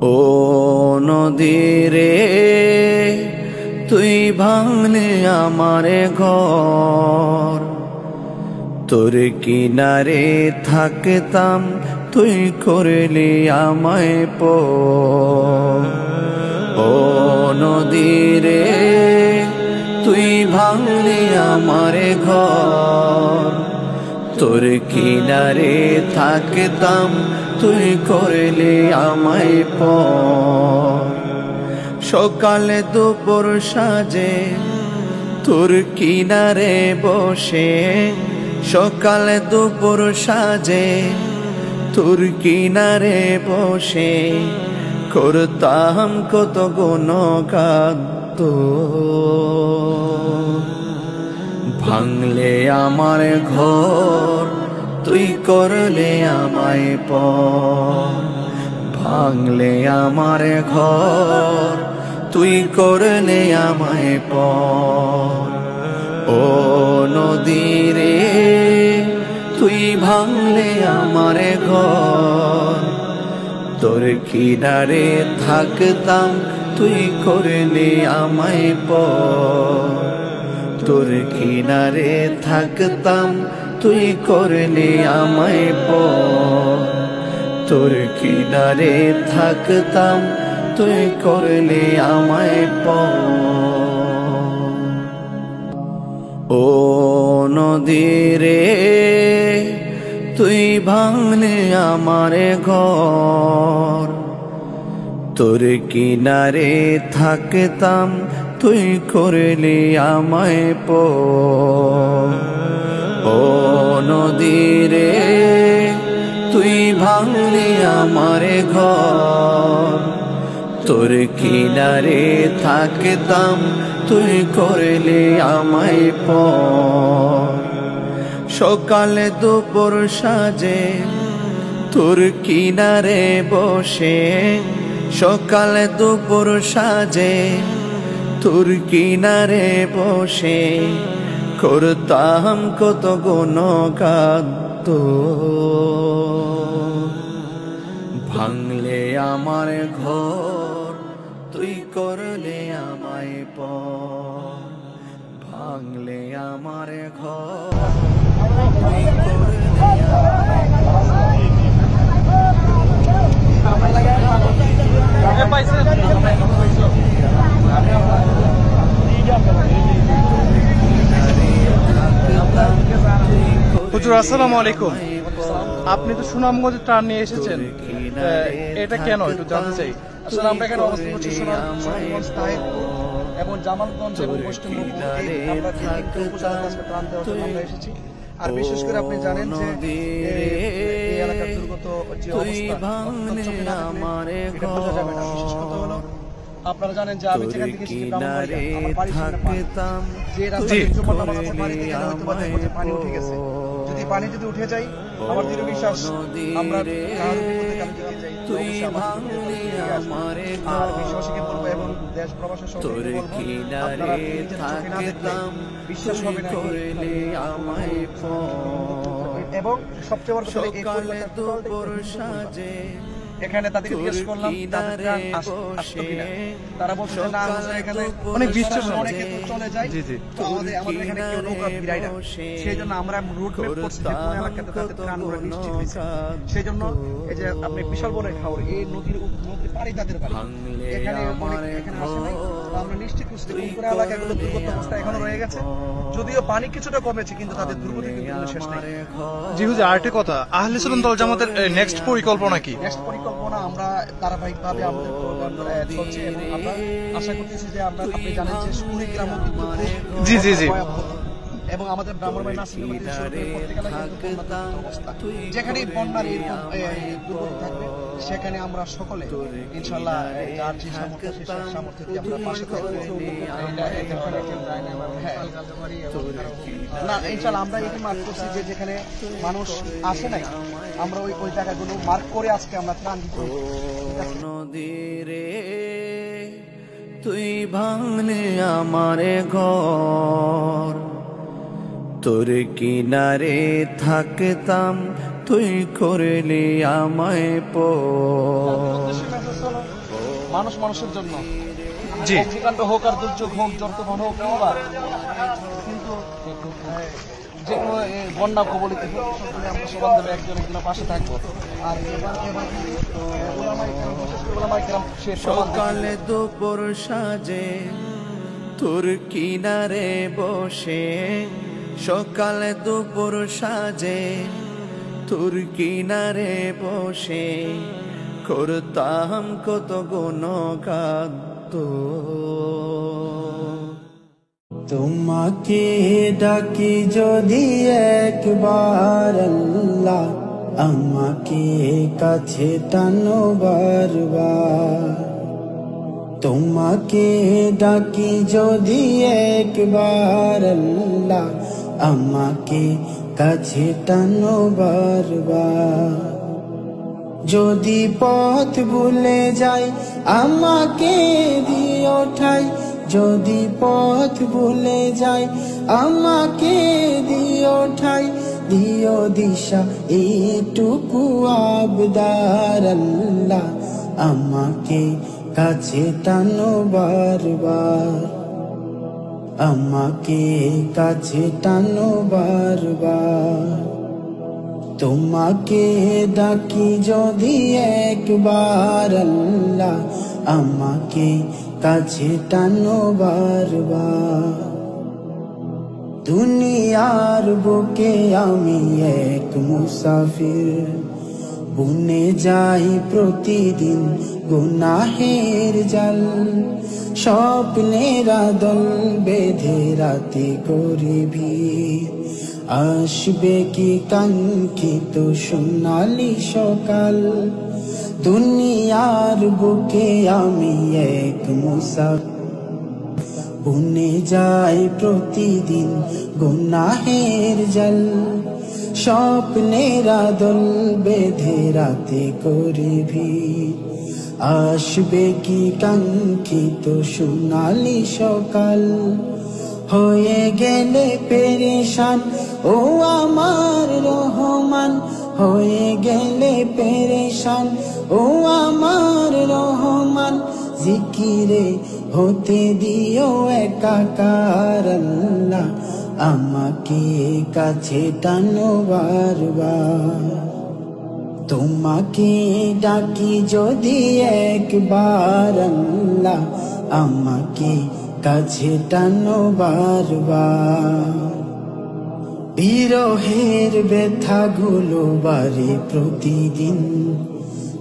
ও নদীরে তুই ভাঙলে আমারে ঘর, তোর কিনারে থাকতাম তুই করলি আমায় পর। ও নদীরে তুই ভাঙলি আমারে ঘর, তোর কিনারে থাকতাম তুই করলি আমায় পর। সকালে দুপুর সাজে তোর কিনারে বসে, সকালে দুপুর সাজে তোর কিনারে বসে করতাম কত গুণগান তোর। ভাঙলে আমার ঘর তুই করলে আমায় পর, ভাঙলে আমার ঘর তুই করলে আমায় পর। ও নদীরে তুই ভাঙলে আমার ঘর, তোর কিনারে থাকতাম তুই করলি আমায় পর। তোর কিনারে থাকতাম তুই করলি আমায় পর, তোর কিনারে থাকতাম তুই করলি আমায় পর। ও নদীরে তুই ভাঙলে আমারে ঘর, তোর কিনারে থাকতাম তুই করলি আমায় পর। ও নদীরে তুই ভাঙলি আমারে ঘর, তোর কিনারে থাকতাম তুই করলি আমায় পর। সকালে দুপুর সাজে তোর কিনারে বসে, সকালে দুপুর সাজে তোর কিনারে বসে করতাম কত গুণগান তোর। ভাঙলে আমার ঘর তুই করলে আমায় পর, ভাঙলে আমার ঘর তুই করলে হুজুর আসসালামু আলাইকুম। আপনি তো সুনামগঞ্জ ত্রাণ নিয়ে এসেছেন, এটা কেন একটু জানতে চাই। আসলে আমরা এখানে অবস্থান করছি সুনামগঞ্জ তাহিরপুর এবং জামালগঞ্জ এবং পশ্চিমবঙ্গ আমরা ত্রাণ দেওয়ার জন্য আমরা এসেছি। আর বিশেষ করে আপনি জানেন যে এই এলাকার দুর্গত যে অবস্থা এটা বোঝা যাবে না। বিশেষ কথা হলো আপনারা জানেন যে আমি যেখান থেকে এসেছি ব্রাহ্মণবাড়িয়া, আমার বাড়ির সামনে পানি, যে রাস্তা চুম্বল নামাজ আছে বাড়িতে গেলে হয়তো পানি উঠে গেছে। যদি পানি যদি উঠে যায় আমার দৃঢ় বিশ্বাস আমরা আর বিশ্বাসীকে বলবো এবং দেশ প্রবাসের সকলকে বলবো আপনারা নিজের চোখে না দেখলে বিশ্বাস হবে না। এবং সবচেয়ে বড় কথা এই এখানে তাদেরকে জিজ্ঞেস করলাম আসতো কিনা, তারা বলছে না এখানে অনেক বিশ্বাস অনেকে তো চলে যায়, আমাদের এখানে কেউ নৌকা ভিড়ায় না। সেই জন্য আমরা রুট ম্যাপ করছি যে কোন এলাকাতে তাদের ত্রাণ আমরা নিশ্চিত হয়েছি। সেই জন্য এই যে আপনি বিশাল বড় খাওয়ার এই নদীর পাড়ি তাদের বাড়ি, এখানে এখানে আসে নাই। আমরা নিশ্চিত করছি যে কোন এলাকাগুলো দুর্গত অবস্থা এখনো রয়ে গেছে, যদিও পানি কিছুটা কমেছে কিন্তু তাদের দুর্গতি কিন্তু শেষ নাই। জি হুজুর, আরেকটা কথা, আহলে সুন্নাত ওয়াল জামাতের নেক্সট পরিকল্পনা কি? নেক্সট পরিকল্পনা আমরা ধারাবাহিকভাবে আমাদের প্রোগ্রাম চলছে এবং আমরা আশা করতেছি যে আমরা, আপনি জানেন যে কুড়িগ্রাম জি জি জি এবং আমাদের ব্রাহ্মণবাড়ি নাসিরুদ্দিন অবস্থা যেখানে বন্যার দুর্গতি থাকবে সেখানে আমরা সকলে ইনশাল্লাহ যার যে সামর্থ্য দিয়ে আমরা পাশে থাকবো। না ইনশাল্লাহ আমরা এটি মার্ক করছি যে যেখানে মানুষ আসে নাই আমরা ওই জায়গাগুলো মার্ক করে আজকে আমরা ত্রাণ দিতে। নদীরে তুই ভাঙলে আমারে ঘর, তোর কিনারে থাকতাম তুই করলি আমায় পর। মানুষ মানুষের জন্য, জি। অগ্নিকাণ্ড হোক আর দুর্যোগ হোক, জলপ্রপাত হোক, কিংবা কিন্তু যে কোনো বন্যা কবলিত হোক, সকলে আমরা সবার দেবে একজন একজনের পাশে থাকবো। আর সকালে দুপুর সাজে তোর কিনারে বসে, সকালে দুপুর সাজে তোর কিনারে বসে, করতাম কত গুণগান তোমাকে ডাকি যদি একবার আল্লাহ, আমাকে কাছে টানো বারবার। তোমাকে ডাকি যদি একবার আল্লাহ, আমাকে কাছে টানো বারবার। যদি পথ ভুলে যাই আমাকে দিও ঠাই, যদি পথ ভুলে যাই আমাকে দিও ঠাই, দিও দিশা এইটুকু আবদার আল্লাহ, আমাকে কাছে টানো বারবার, আমাকে কাছে টানো বারবার। তোমাকে ডাকি যদি একবার আল্লাহ, আমাকে কাছে টানো বারবার। দুনিয়ার বুকে আমি এক মুসাফির, বুনে যাই প্রতিদিন গুনাহের জাল, স্বপ্নের দল বেঁধে রাতে করি ভিড়, আসবে কি কাঙ্ক্ষিত সোনালি সকাল। দুনিয়ার বুকে আমি এক মুসাফির, বুনে যাই প্রতিদিন গুনাহের জাল, স্বপ্নের দল বেঁধে রাতে করি ভিড়, আসবে কি কাঙ্ক্ষিত সোনালি সকাল। হয়ে গেলে পেরেশান ও আমার রহমান, হয়ে গেলে পেরেশান ও আমার রহমান, জিকিরে হতে দিও একাকার আল্লাহ, আমাকে কাছে টানো বারবার। তোমাকে ডাকি যদি একবার আল্লাহ, আমাকে কাছে টানো বারবার। বিরহের ব্যথাগুলো বাড়ে প্রতিদিন,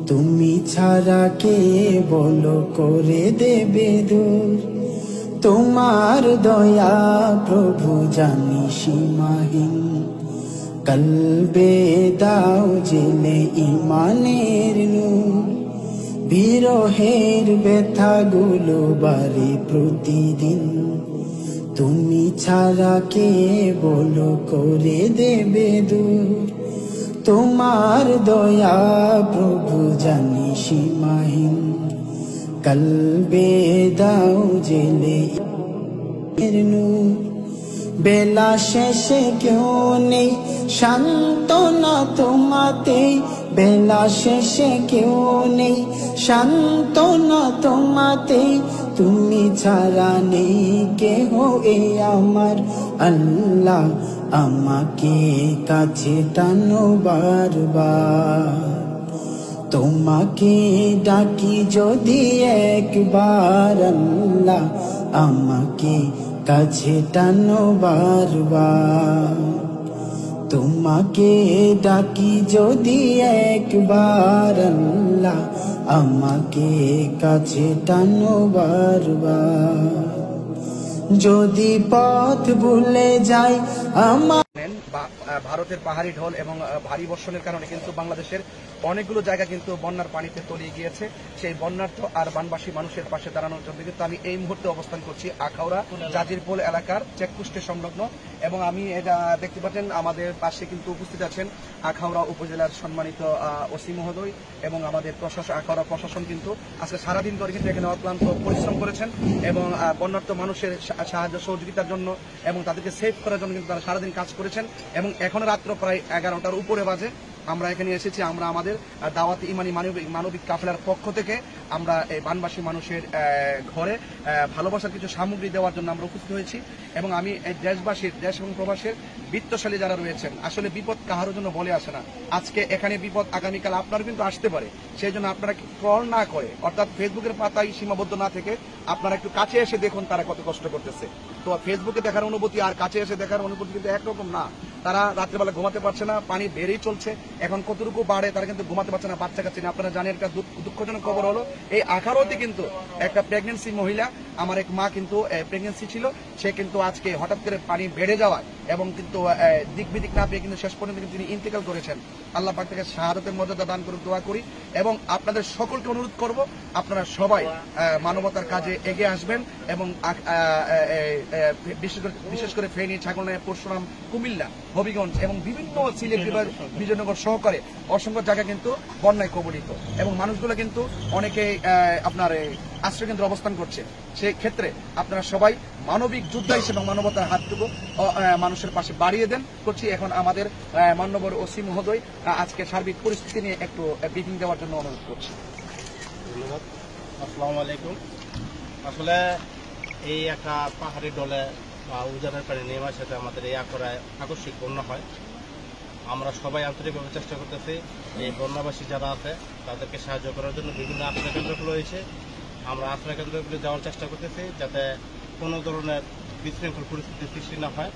তুমি ছাড়া কে বলো করে দেবে দূর। তোমার দয়া প্রভু জানি সীমাহীন, কলবে দাও জেলে ইমানের নূর। বিরহের ব্যথাগুলো বাড়ে প্রতিদিন, তুমি ছাড়া কে বলো করে দেবে দূর। তোমার দয়া প্রভু জানি সীমাহীন, কলবে দাও জেলে নূর। বেলা শেষে কেউ নেই সান্ত্বনা তোমাতে, বেলা শেষে কেউ নেই সান্ত্বনা তোমাতে, তুমি ছাড়া নেই কেহ এ আমার আল্লাহ, আমাকে কাছে টানো বারবার। তোমাকে ডাকি যদি একবার আল্লাহ, আমাকে কাছে টানো বারবার। তোমাকে ডাকি যদি একবার আল্লাহ, আমাকে কাছে টানো বারবার। যদি পথ ভুলে যাই আমার ভারতের পাহাড়ি ঢল এবং ভারী বর্ষণের কারণে কিন্তু বাংলাদেশের অনেকগুলো জায়গা কিন্তু বন্যার পানিতে তলিয়ে গিয়েছে। সেই বন্যার্থ আর বানবাসী মানুষের পাশে দাঁড়ানোর জন্য কিন্তু আমি এই মুহূর্তে অবস্থান করছি আখাউড়া জাজিরপোল এলাকার চেকপোস্টের সংলগ্ন, এবং আমি এটা দেখতে পাচ্ছেন আমাদের পাশে কিন্তু উপস্থিত আছেন আখাউড়া উপজেলার সম্মানিত ওসি মহোদয় এবং আমাদের আখাউড়া প্রশাসন কিন্তু আজকে সারাদিন ধরে কিন্তু এখানে অক্লান্ত পরিশ্রম করেছেন এবং বন্যার্থ মানুষের সাহায্য সহযোগিতার জন্য এবং তাদেরকে সেভ করার জন্য কিন্তু তারা সারাদিন কাজ করেছেন। এবং এখন রাত্র প্রায় 11টার উপরে বাজে। আমরা এখানে এসেছি, আমরা আমাদের দাওয়াত ইমানি মানবিক কাফেলার পক্ষ থেকে আমরা এই বানবাসী মানুষের ঘরে ভালোবাসার কিছু সামগ্রী দেওয়ার জন্য আমরা উপস্থিত হয়েছি। এবং আমি এই দেশবাসীর, দেশ এবং প্রবাসের বিত্তশালী যারা রয়েছেন, আসলে বিপদ কাহারও জন্য বলে আসে না। আজকে এখানে বিপদ, আগামীকাল আপনার কিন্তু আসতে পারে। সেই জন্য আপনারা ট্রল না করে, অর্থাৎ ফেসবুকের পাতায় সীমাবদ্ধ না থেকে আপনারা একটু কাছে এসে দেখুন তারা কত কষ্ট করতেছে। তো ফেসবুকে দেখার অনুভূতি আর কাছে এসে দেখার অনুভূতি কিন্তু একরকম না। তারা রাত্রেবেলা ঘুমাতে পারছে না, পানি বেড়েই চলছে, এখন কতটুকু বাড়ে তারা কিন্তু ঘুমাতে পারছে না, বাচ্চা কাচ্চা না। আপনারা জানেন একটা দুঃখজনক খবর হলো, এই আখারোতে কিন্তু একটা প্রেগনেন্সি মহিলা, আমার এক মা কিন্তু প্রেগনেন্সি ছিল, সে কিন্তু আজকে হঠাৎ করে পানি বেড়ে যাওয়ায় এবং কিন্তু দিক বিদিক না পেয়ে কিন্তু শেষ পর্যন্ত কিন্তু তিনি ইন্তেকাল করেছেন। আল্লাহ পাক থেকে শাহাদাতের মর্যাদা দান করুন, দোয়া করি। এবং আপনাদের সকলকে অনুরোধ করব, আপনারা সবাই মানবতার কাজে এগিয়ে আসবেন এবং বিশেষ করে ফেনী, ছাগলনাইয়া, পরশুরাম, কুমিল্লা, হবিগঞ্জ এবং বিভিন্ন সিলেট বিভাগ, বিজয়নগর সহকারে অসংখ্য জায়গা কিন্তু বন্যায় কবলিত এবং মানুষগুলো কিন্তু অনেকে আপনার আশ্রয়কেন্দ্রে অবস্থান করছে। সেই ক্ষেত্রে আপনারা সবাই মানবিক যোদ্ধা হিসেবে মানবতার হাতটুকু মানুষের পাশে বাড়িয়ে দেন করছি। এখন আমাদের মান্যবর ওসি মহোদয় আজকে সার্বিক পরিস্থিতি নিয়ে একটু ব্রিফিং দেওয়ার জন্য অনুরোধ করছি। ধন্যবাদ। আসসালামু আলাইকুম। আসলে এই একটা পাহাড়ি ডলে বা উজানের পানি নেমে আসাতে আমাদের এই আকস্মিক বন্যা হয়। আমরা সবাই আন্তরিকভাবে চেষ্টা করতেছি এই বন্যাবাসী যারা আছে তাদেরকে সাহায্য করার জন্য বিভিন্ন আশ্রয় কেন্দ্রগুলো হয়েছে। আমরা আশ্রয় কেন্দ্রগুলো যাওয়ার চেষ্টা করতেছি যাতে কোনো ধরনের বিশৃঙ্খল পরিস্থিতির সৃষ্টি না হয়।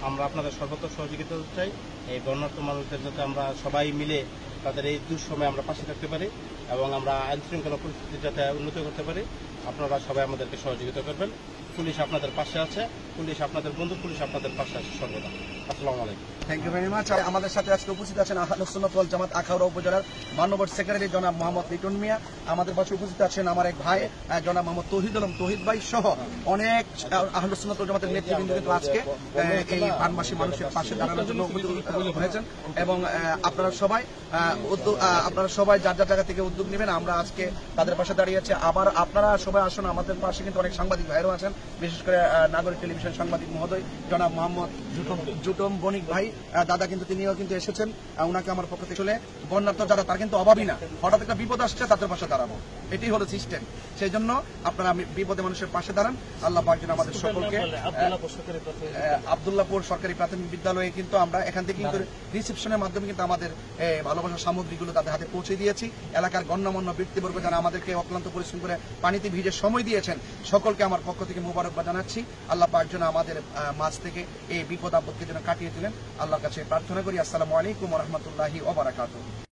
আমরা আপনাদের সর্বত্র সহযোগিতা চাই, এই বন্যার্থ মানুষদের যাতে আমরা সবাই মিলে তাদের এই দুঃসময়ে আমরা পাশে থাকতে পারি এবং আমরা আইন শৃঙ্খলা পরিস্থিতি যাতে উন্নত করতে পারি। আপনারা সবাই আমাদেরকে সহযোগিতা করবেন। পুলিশ আপনাদের পাশে আছে, পুলিশ আপনাদের বন্ধু, পুলিশ আপনাদের পাশে আছে সর্বদা। আসসালামু আলাইকুম। Thank you very much. আমাদের সাথে আজকে উপস্থিত আছেন আহলে সুন্নাত ওয়াল জামাত আখাউড়া উপজেলার মানবর সেক্রেটারি জনাব মোহাম্মদ লিটন মিয়া। আমাদের পাশে উপস্থিত আছেন আমার এক ভাই জনাব মোহাম্মদ তৌহিদ আলম, তৌহিদ ভাই সহ অনেক আহলে সুন্নাত ওয়াল জামাতের নেতৃবৃন্দ কিন্তু আজকে এই বানবাসী মানুষের পাশে দাঁড়ানোর জন্য হয়েছেন। এবং আপনারা সবাই যার যার জায়গা থেকে উদ্যোগ নেবেন। আমরা আজকে তাদের পাশে দাঁড়িয়ে আছি। আবার আপনারা সবাই আসুন, আমাদের পাশে কিন্তু অনেক সাংবাদিক ভাইরাও আছেন, বিশেষ করে নাগরিক টেলিভিশন সাংবাদিক মহোদয় জনাব মোহাম্মদ জুটম বণিক ভাই দাদা কিন্তু তিনিও কিন্তু এসেছেন। উনাকে আমার পক্ষ থেকে চলে বন্যার্থ যারা তার কিন্তু অভাবই না, হঠাৎ একটা বিপদ আসছে তাদের পাশে দাঁড়াবো, এটি হলো সিস্টেম। সেই জন্য আপনারা বিপদে মানুষের পাশে দাঁড়ান। আল্লাহ পাক যেন আমাদের সকলকে। আব্দুল্লাহপুর সরকারি প্রাথমিক বিদ্যালয়ে কিন্তু আমরা এখান থেকে কিন্তু রিসেপশনের মাধ্যমে কিন্তু আমাদের ভালোবাসার সামগ্রীগুলো তাদের হাতে পৌঁছে দিয়েছি। এলাকার গণ্যমান্য ব্যক্তিবর্গ যারা আমাদেরকে অক্লান্ত পরিশ্রম করে পানিতে ভিজে সময় দিয়েছেন, সকলকে আমার পক্ষ থেকে মোবারকবাদ জানাচ্ছি। আল্লাহ পাক যেন আমাদের মাঝ থেকে এই বিপদ আপদকে যেন কাটিয়ে দিলেন, আল্লাহর কাছে প্রার্থনা করি। আসসালামু আলাইকুম ওয়া রাহমাতুল্লাহি ওয়া বারাকাতুহু।